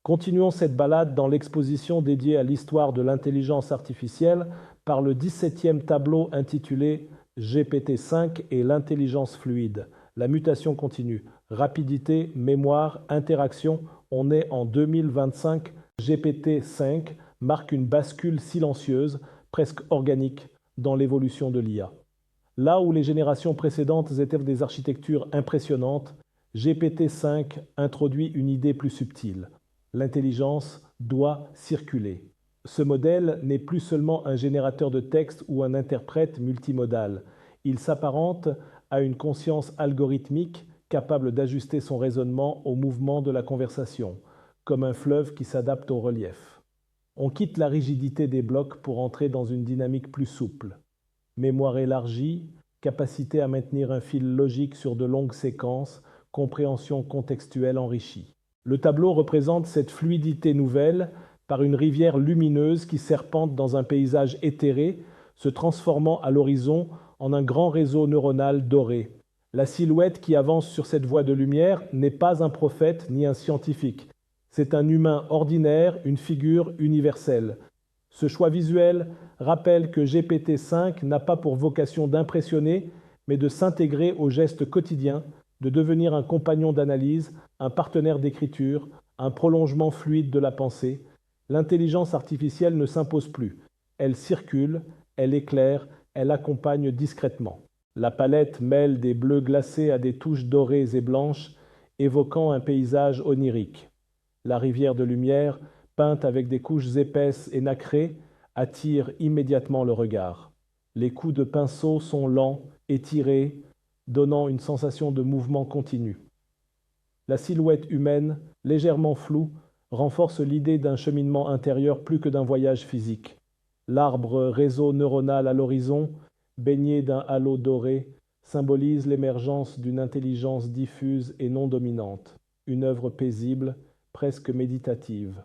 Continuons cette balade dans l'exposition dédiée à l'histoire de l'intelligence artificielle par le 17e tableau intitulé GPT-5 et l'intelligence fluide, la mutation continue, rapidité, mémoire, interaction. On est en 2025. GPT-5 marque une bascule silencieuse, presque organique, dans l'évolution de l'IA. Là où les générations précédentes étaient des architectures impressionnantes, GPT-5 introduit une idée plus subtile. L'intelligence doit circuler. Ce modèle n'est plus seulement un générateur de texte ou un interprète multimodal. Il s'apparente à une conscience algorithmique capable d'ajuster son raisonnement au mouvement de la conversation, comme un fleuve qui s'adapte au relief. On quitte la rigidité des blocs pour entrer dans une dynamique plus souple. Mémoire élargie, capacité à maintenir un fil logique sur de longues séquences, compréhension contextuelle enrichie. Le tableau représente cette fluidité nouvelle par une rivière lumineuse qui serpente dans un paysage éthéré, se transformant à l'horizon en un grand réseau neuronal doré. La silhouette qui avance sur cette voie de lumière n'est pas un prophète ni un scientifique. C'est un humain ordinaire, une figure universelle. Ce choix visuel rappelle que GPT-5 n'a pas pour vocation d'impressionner, mais de s'intégrer aux gestes quotidiens, de devenir un compagnon d'analyse, un partenaire d'écriture, un prolongement fluide de la pensée. L'intelligence artificielle ne s'impose plus. Elle circule, elle éclaire, elle accompagne discrètement. La palette mêle des bleus glacés à des touches dorées et blanches, évoquant un paysage onirique. La rivière de lumière, peinte avec des couches épaisses et nacrées, attire immédiatement le regard. Les coups de pinceau sont lents, étirés, donnant une sensation de mouvement continu. La silhouette humaine, légèrement floue, renforce l'idée d'un cheminement intérieur plus que d'un voyage physique. L'arbre réseau neuronal à l'horizon, baigné d'un halo doré, symbolise l'émergence d'une intelligence diffuse et non dominante, une œuvre paisible, presque méditative.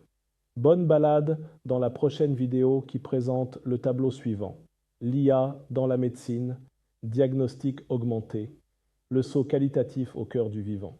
Bonne balade dans la prochaine vidéo qui présente le tableau suivant. L'IA dans la médecine, diagnostic augmenté, le saut qualitatif au cœur du vivant.